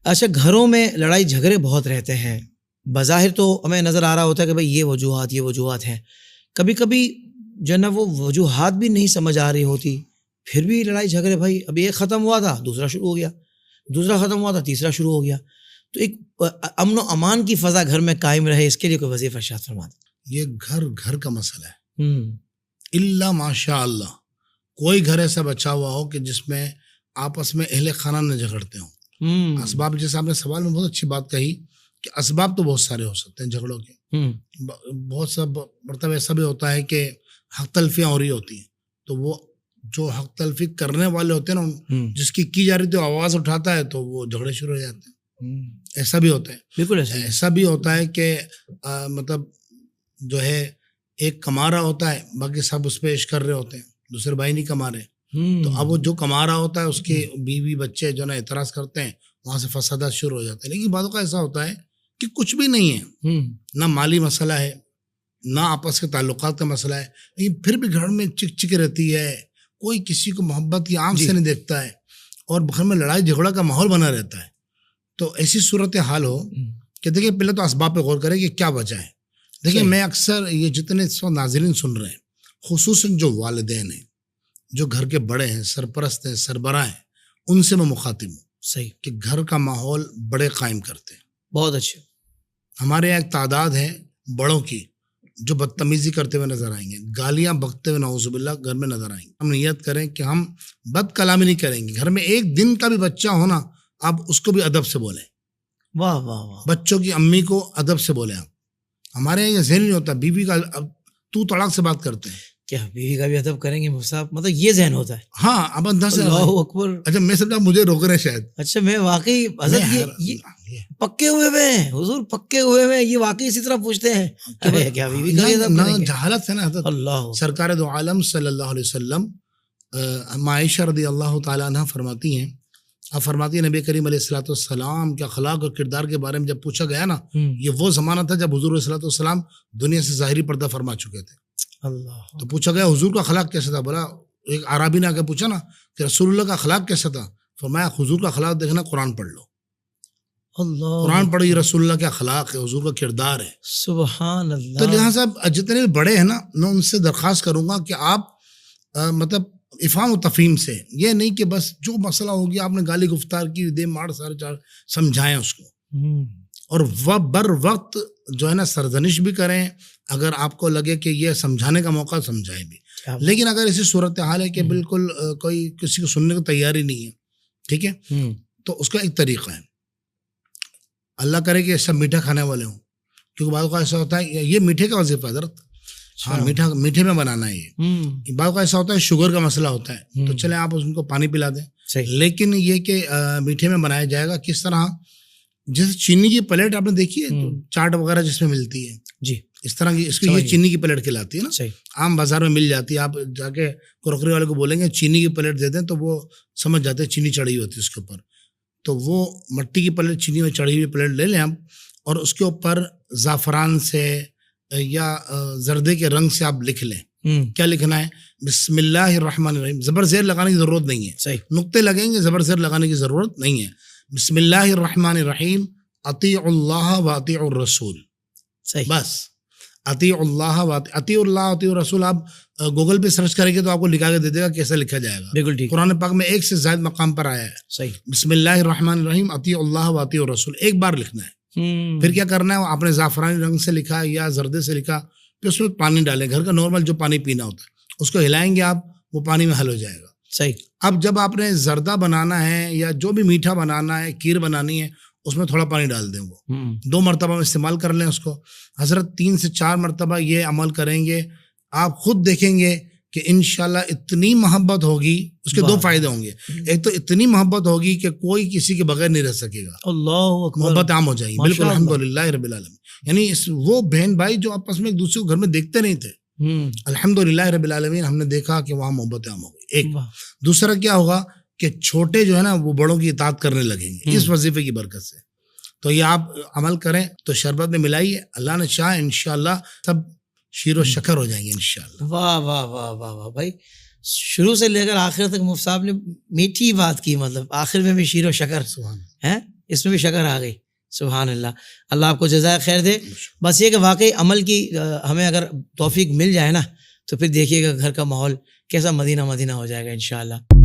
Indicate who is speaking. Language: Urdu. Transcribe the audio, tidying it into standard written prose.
Speaker 1: اچھا گھروں میں لڑائی جھگڑے بہت رہتے ہیں، بظاہر تو ہمیں نظر آ رہا ہوتا ہے کہ بھائی یہ وجوہات ہیں، کبھی کبھی جو ہے نا وہ وجوہات بھی نہیں سمجھ آ رہی ہوتی، پھر بھی لڑائی جھگڑے، بھائی ابھی ایک ختم ہوا تھا دوسرا شروع ہو گیا، دوسرا ختم ہوا تھا تیسرا شروع ہو گیا، تو ایک امن و امان کی فضا گھر میں قائم رہے، اس کے لیے کوئی وظیفہ ارشاد فرما دیں۔
Speaker 2: یہ گھر کا مسئلہ ہے، اللہ ماشاء اللہ کوئی گھر ایسا بچا ہوا ہو کہ جس میں آپس میں اہل خانہ نہ جھگڑتے ہوں۔ اسباب، جیسے آپ نے سوال میں بہت اچھی بات کہی کہ اسباب تو بہت سارے ہو سکتے ہیں جھگڑوں کے، بہت سا مرتبہ ایسا بھی ہوتا ہے کہ حق تلفیاں ہو رہی ہوتی ہیں، تو وہ جو حق تلفی کرنے والے ہوتے ہیں نا، جس کی جا رہی تو آواز اٹھاتا ہے تو وہ جھگڑے شروع ہو جاتے ہیں، ایسا بھی ہوتا ہے۔ بالکل ایسا بھی ہوتا ہے کہ مطلب جو ہے ایک کما رہا ہوتا ہے، باقی سب اس پہ عشق کر رہے ہوتے ہیں، دوسرے بھائی نہیں کما رہے، تو اب وہ جو کما رہا ہوتا ہے اس کے بیوی بچے جو نا اعتراض کرتے ہیں، وہاں سے فسادات شروع ہو جاتے ہیں۔ لیکن بعضوں کا ایسا ہوتا ہے کہ کچھ بھی نہیں ہے، نہ مالی مسئلہ ہے، نہ آپس کے تعلقات کا مسئلہ ہے، لیکن پھر بھی گھر میں چک چک رہتی ہے، کوئی کسی کو محبت کی آنکھ سے نہیں دیکھتا ہے، اور گھر میں لڑائی جھگڑا کا ماحول بنا رہتا ہے۔ تو ایسی صورت حال ہو کہ دیکھیں پہلے تو اسباب پہ غور کریں کہ کیا وجہ ہے۔ دیکھیں میں اکثر یہ جتنے ناظرین سن رہے ہیں، خصوصاً جو والدین ہیں، جو گھر کے بڑے ہیں، سرپرست ہیں، سربراہ ہیں، ان سے میں مخاطب ہوں
Speaker 1: صحیح
Speaker 2: کہ گھر کا ماحول بڑے قائم کرتے ہیں۔
Speaker 1: بہت اچھے۔
Speaker 2: ہمارے یہاں ایک تعداد ہے بڑوں کی جو بدتمیزی کرتے ہوئے نظر آئیں گے، گالیاں بکتے ہوئے نعوذ باللہ گھر میں نظر آئیں گے۔ ہم نیت کریں کہ ہم بد کلامی نہیں کریں گے، گھر میں ایک دن کا بھی بچہ ہونا آپ اس کو بھی ادب سے بولیں،
Speaker 1: واہ واہ واہ،
Speaker 2: بچوں کی امی کو ادب سے بولیں۔ آپ ہمارے یہاں یہ ذہن نہیں ہوتا، بیوی کا تو طلاق سے بات کرتے ہیں،
Speaker 1: کیا بیوی کا بھی ادب کریں گے صاحب، مطلب یہ ذہن ہوتا ہے؟
Speaker 2: ہاں اب اندر سے
Speaker 1: اللہ اکبر۔
Speaker 2: اچھا میں سمجھا مجھے روک رہے ہیں شاید۔
Speaker 1: اچھا میں واقعی حضرت یہ پکے ہوئے ہیں حضور، پکے ہوئے ہیں، یہ واقعی اسی طرح پوچھتے ہیں کیا بیوی کا ادب کریں گے؟
Speaker 2: جہالت ہے نا حضرت۔
Speaker 1: اللہ
Speaker 2: سرکار دو عالم صلی اللہ علیہ وسلم عائشہ رضی اللہ تعالیٰ عنہ فرماتی ہیں، آپ فرماتی ہیں نبی کریم علیہ الصلوۃ والسلام کے اخلاق اور کردار کے بارے میں جب پوچھا گیا نا، یہ وہ زمانہ تھا جب حضور علیہ الصلوۃ والسلام دنیا سے ظاہری پردہ فرما چکے تھے۔
Speaker 1: اللہ،
Speaker 2: تو پوچھا گیا حضور کا اخلاق کیسا تھا؟ بولا ایک عربی نے آ کے پوچھا نا کہ رسول اللہ کا اخلاق کیسا تھا؟ فرمایا حضور کا اخلاق دیکھنا قرآن پڑھ لو،
Speaker 1: اللہ
Speaker 2: قرآن پڑھو، یہ رسول اللہ کے اخلاق ہے، حضور کا کردار ہے۔
Speaker 1: سبحان اللہ۔
Speaker 2: تو لہٰذا جتنے بڑے ہیں نا، میں ان سے درخواست کروں گا کہ آپ مطلب افہام و تفہیم سے، یہ نہیں کہ بس جو مسئلہ ہو گیا آپ نے گالی گفتار کی، دے ماڑ سارے چار، سمجھائیں اس کو، اور بر وقت جو ہے نا سرزنش بھی کریں، اگر آپ کو لگے کہ یہ سمجھانے کا موقع سمجھائیں بھی۔ لیکن اگر ایسی صورتحال ہے کہ بالکل کوئی کسی کو سننے کی تیاری نہیں ہے، ٹھیک ہے، تو اس کا ایک طریقہ ہے، اللہ کرے کہ سب میٹھا کھانے والے ہوں، کیونکہ بعض کا ایسا ہوتا ہے، یہ میٹھے کا وظیفہ ہے حضرت، ہاں میٹھے میں بنانا ہے یہ۔ بعض کا ایسا ہوتا ہے شوگر کا مسئلہ ہوتا ہے، تو چلیں آپ ان کو پانی پلا دیں، لیکن یہ کہ میٹھے میں بنایا جائے گا کس طرح؟ جیسے چینی کی پلیٹ آپ نے دیکھی ہے چاٹ وغیرہ جس میں ملتی ہے، جی اس طرح کی، اس کو یہ چینی کی پلیٹ کھلاتی ہے نا، عام بازار میں مل جاتی ہے، آپ جا کے کروکری والے کو بولیں گے چینی کی پلیٹ دے دیں تو وہ سمجھ جاتے ہیں چینی چڑھی ہوتی ہے اس کے اوپر، تو وہ مٹی کی پلیٹ، چینی میں چڑھی ہوئی پلیٹ لے لیں آپ، اور اس کے اوپر زعفران سے یا زردے کے رنگ سے آپ لکھ لیں، کیا لکھنا ہے؟ بسم اللہ الرحمن الرحیم، زبر زیر لگانے کی ضرورت نہیں ہے، نقطے لگیں گے، زبر زیر لگانے کی ضرورت نہیں ہے، بسم اللہ الرحمن الرحیم، اطیعوا اللہ و اطیعوا الرسول، بس اطیعوا اللہ و اطیعوا اللہ اطیعوا الرسول۔ آپ گوگل پہ سرچ کریں گے تو آپ کو لکھا کے دے دے گا کیسے لکھا جائے گا، بالکل ٹھیک، قرآن پاک میں ایک سے زائد مقام پر آیا ہے، صحیح، بسم اللہ الرحمن الرحیم اطیعوا اللہ و اطیعوا الرسول، ایک بار لکھنا ہے۔ پھر کیا کرنا ہے؟ آپ نے زعفرانی رنگ سے لکھا یا زردے سے لکھا، پھر اس میں پانی ڈالیں، گھر کا نارمل جو پانی پینا ہوتا ہے اس کو ہلائیں گے آپ، وہ پانی میں حل ہو جائے گا، صحیح۔ اب جب آپ نے زردہ بنانا ہے یا جو بھی میٹھا بنانا ہے، کھیر بنانی ہے، اس میں تھوڑا پانی ڈال دیں، وہ 2 مرتبہ میں استعمال کر لیں اس کو، حضرت 3 سے 4 مرتبہ یہ عمل کریں گے، آپ خود دیکھیں گے کہ انشاءاللہ اتنی محبت ہوگی، اس کے 2 فائدے ہوں گے، ایک تو اتنی محبت ہوگی کہ کوئی کسی کے بغیر نہیں رہ سکے گا، اللہ اکبر، محبت عام ہو جائے گی، بالکل الحمدللہ رب العالمین، یعنی وہ بہن بھائی جو آپس میں ایک دوسرے کو گھر میں دیکھتے نہیں تھے، الحمدللہ رب العالمین ہم نے دیکھا کہ وہاں محبت عام ہو گئی، ایک۔ دوسرا کیا ہوگا کہ چھوٹے جو ہے نا وہ بڑوں کی اطاعت کرنے لگیں گے اس وظیفے کی برکت سے، تو یہ آپ عمل کریں تو شربت میں ملائیے، اللہ نے چاہا انشاءاللہ سب شیر و شکر ہو جائیں گے انشاءاللہ۔
Speaker 1: واہ واہ واہ واہ واہ بھائی، شروع سے لے کر آخر تک مفتی صاحب نے میٹھی بات کی، مطلب آخر میں بھی شیر و شکر ہے، اس میں بھی شکر آ گئی. سبحان اللہ. اللہ آپ کو جزائے خیر دے. بس یہ کہ واقعی عمل کی ہمیں اگر توفیق مل جائے نا تو پھر دیکھیے گا گھر کا ماحول کیسا مدینہ مدینہ ہو جائے گا انشاءاللہ.